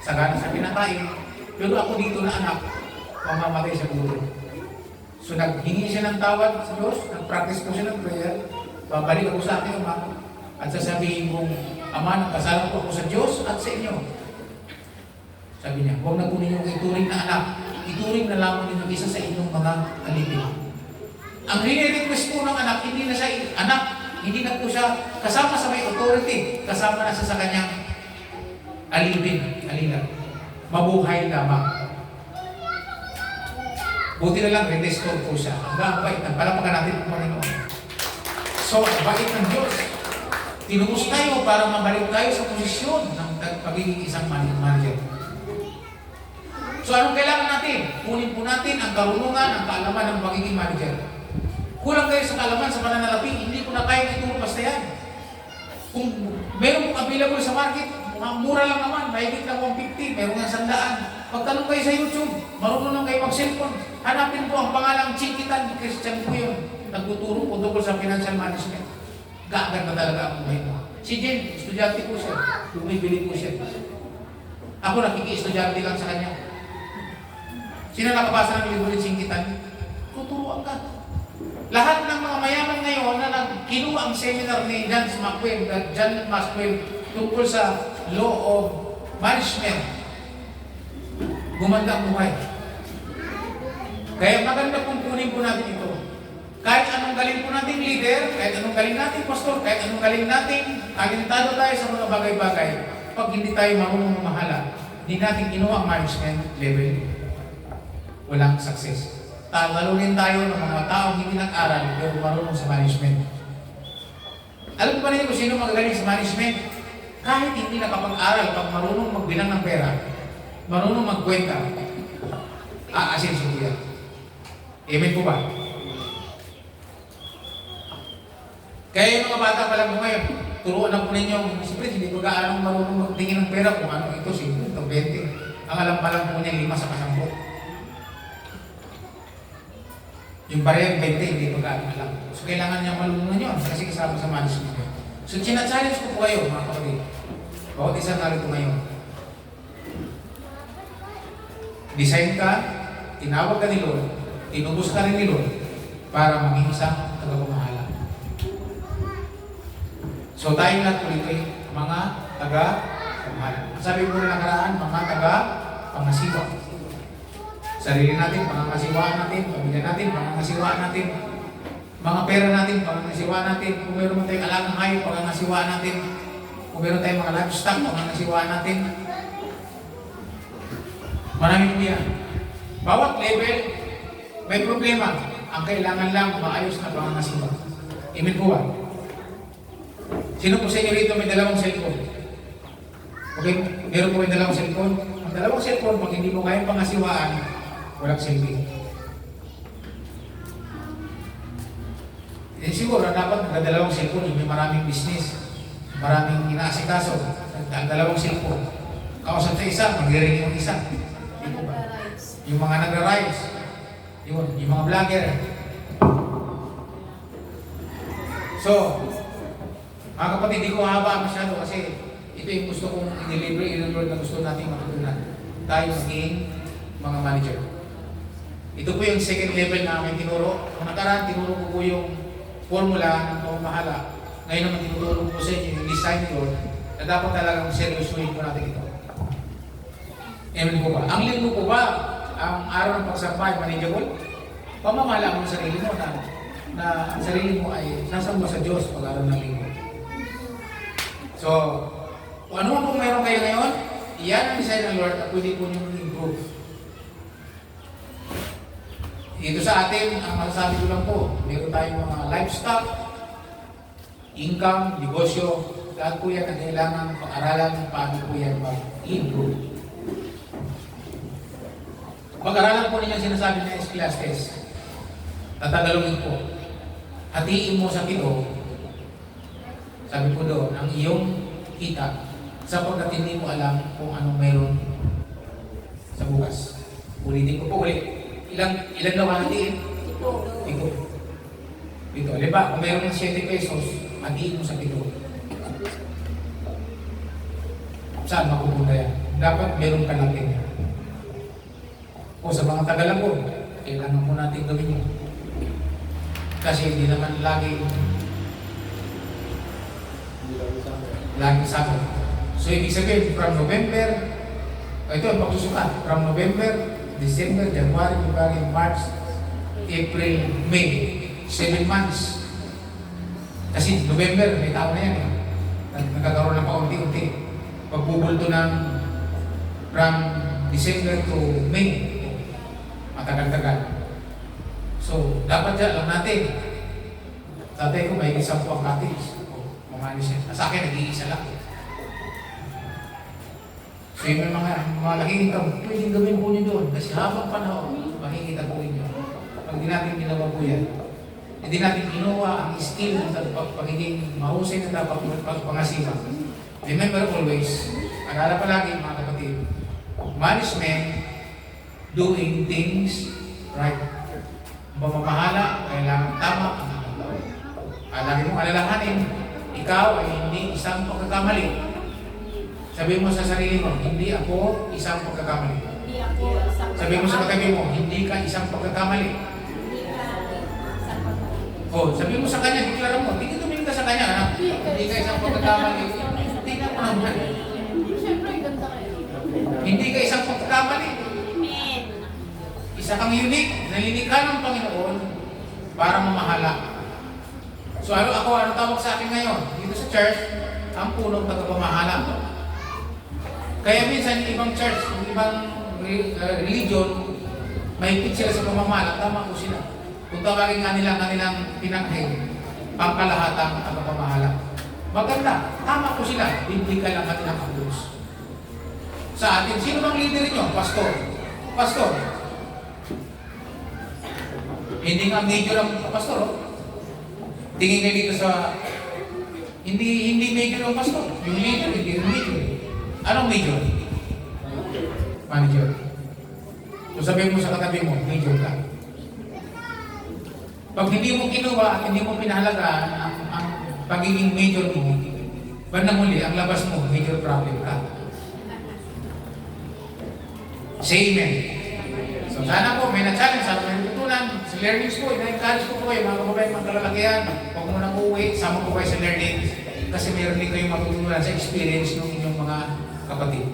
sagana sa pinakain. Pero ako dito na anak, mamamatay sa gulo. So naghingi siya ng tawad sa Diyos, nag-practice po siya ng prayer, babalik ako sa aking ama, at sasabihin kong, Ama, nagkasalang po ako sa Diyos at sa inyo. Sabi niya, huwag na po ninyong ituring na anak, ituring na lamang ninyo isa sa inyong mga alipin. Ang rini-request po ng anak, hindi na siya anak, hindi na po siya kasama sa may authority, kasama na siya sa kanyang alipin, alila. Mabuhay lamang. Buti na lang, restore po siya. Ang bait, palapakan natin po Panginoon. So, ang bait ng Diyos. Tinubos tayo para mabalik tayo sa posisyon ng pagiging isang manager. So, anong kailangan natin? Kunin po natin ang karunungan, ang kaalaman ng pagiging manager. Kulang kayo sa kaalaman sa pananalapi, hindi ko na kaya ituro basta yan. Kung meron pong available sa market, mura lang naman, mahigit lang 150, meron nga 100. Pagtanong kayo sa YouTube, marunong kayo mag-cellphone. Hanapin po ang pangalang Chikitan, Christian po yun. Nagtuturo po tungkol sa financial management. Gaganda talaga ang buhay mo. Si Jen, estudyante po siya. Bumibili po siya. Ako nakiki-estudyante lang sa kanya. Sino nakabasa ng libro ni Chikitan? Tuturuan ka. Lahat ng mga mayaman ngayon na kinuha ang seminar ni John Maxwell tungkol sa law of management, gumanda ang buhay. Kaya maganda kung kunin po natin ito. Kahit anong galing po nating leader, kahit anong galing nating pastor, kahit anong galing nating talentado tayo sa mga bagay-bagay, pag hindi tayo marunong mamahala, hindi natin kinuha ang management level, walang success. Talunin tayo ng mga taong hindi nag-aral pero marunong sa management. Alam ko ba nila kung sino magagaling sa management? Kahit hindi nakapag-aral, pag marunong magbilang ng pera, marunong magkwenta, aasin sa kuya. Amen po ba? Kaya yung mga bata pa lang po ngayon, turuan na po ninyo, siyempre hindi ko gaano marunong magtingin ng pera kung ano ito, 5, ito, 20. Ang alam pa lang po niya, 5 sa kasampo. Yung bariyang 20, hindi ko gaano alam. So kailangan niya malungan yun kasi kasama sa management. So challenge ko po kayo mga kapatid. Bawat isa narito ngayon. Design ka, tinawag ka ni Lord, tinubos ka rin ni Lord para maging isang tagapamahala. So tayo lahat po dito mga taga-pamahala. Sabi ko na nakaraan, mga taga-pangasiwa. Sarili natin, pangangasiwaan natin, pamilya natin, pangangasiwaan natin, mga pera natin, pangangasiwaan natin, kung meron man tayong alagang hayop, pangangasiwaan natin, kung meron tayong mga livestock, pangangasiwaan natin. Marami po yan. Bawat level, may problema. Ang kailangan lang, maayos na pangangasiwa. Amen po ba? Sino po sa inyo rito may dalawang cellphone? Okay, meron po may dalawang cellphone? Ang dalawang cellphone, pag hindi mo kayang pangasiwaan, walang silbi. Siguro dapat nagdalawang cellphone, may maraming business, maraming inaasikaso, ang dalawang cellphone. Kausap sa isa, mag-ring yung isa. Yung mga nagra-rise, yung mga vlogger. So, mga kapatid, hindi ko haba masyado kasi ito yung gusto kong i-deliver, i-deliver na gusto natin matutunan. Tayo maging mga manager. Ito po yung second level na aming tinuro. Kung nakaraan, tinuro ko po yung formula ng pamamahala. Ngayon naman tinuturo po sa inyo yung design nito na dapat talagang seryosuhin po natin ito. Amen po ba? Ang linggo po ba, ang araw ng pagsampay, manageable? Pamamahala mo sa sarili mo na ang sarili mo ay sasamba sa Diyos pag-araw ng linggo. So, kung ano man po meron kayo ngayon, iyan ang design ng Lord at pwede po nyo improve. Dito sa atin, ang masasabi ko lang po, meron tayong mga livestock, income, negosyo, lahat po yan ang kailangan pag-aralan kung paano po yan mag-improve. Pag-aralan po ninyo sinasabi na Ecclesiastes, tatagalogin po, hatiin mo sa pito, sabi ko doon, ang iyong kita, sapagkat hindi mo alam kung anong mayroon sa bukas. Ulitin ko po ulit. Ilan daw hatiin? Ito. Ito. Diba, kung mayroon ng 7 pesos, hatiin mo sa pito. Saan mapupunta yan? Dapat meron ka natin. O sa mga tagalagod, kailangan po natin gawin yun. Kasi hindi naman lagi sa akin. So, ibig sabihin, from November, ito ang pagsusukat, from November, December, January, February, March, April, May, 7 months. Kasi November, may tao na yan. Nagkakaroon ng paunti-unti. Pagbubulto ng from December to May, matagal-tagal. So, dapat dyan, alam natin. Tatay ko, may isang po ang cottage. Mamanis yan. Sa akin, nag-iisa lang. So, yung mga malaking income, pwedeng gawin po nyo doon. Kasi habang panahon, makikita po ninyo. Pag di natin ginawa po yan, hindi natin ginawa ang skill ng pagiging mahusay na dapat pangasiwa. Remember always, alala palagi mga kapatid, management, doing things right. Pamamahala, kailangan tama. Lagi mong alalahanin, ikaw ay hindi isang pagkakamali. Sabi mo sa sarili mo, hindi ako isang pagkakamali. Sabi mo sa katabi mo, hindi ka isang pagkakamali. Oh, sabi mo sa kanya, deklara mo, hindi tumingin ka sa kanya, anak. Hindi ka isang pagkakamali. Tingnan mo naman. Hindi ka isang pagkakamali. Isa kang unique, nalilikha ng Panginoon para mamahala. So ano tawag sa akin ngayon? Dito sa church, ang punong tagapamahala. Kaya minsan ibang church, ibang religion, may sila sa pamamahala, tama po sila. Kung tawagin nga nilang pinanghing, pangkalahatang tagapamahala. Maganda, tama po sila, biblical ang kanilang approach. Sa atin, sino bang leader nyo? Pastor. Pastor. Hindi nga major ang pastor, oh. Tingin kayo dito sa hindi major ang pastor. Yung leader, hindi yung major. Anong major? Manager. So sabihin mo sa katabi mo, major ka. Pag hindi mo kinuha at hindi mo pinahalagaan ang pagiging major mo, bandang muli, ang labas mo, major problem ka. Say amen. So sana po, may na-challenge, sana may natutunan. Sa learnings po, ina-encourage ko po kayo, mga kababayan, mga kalalakihan. Huwag mo nang uuwi, sama po kayo sa learnings. Kasi meron din kayong matutunan sa experience ng inyong mga kapatid.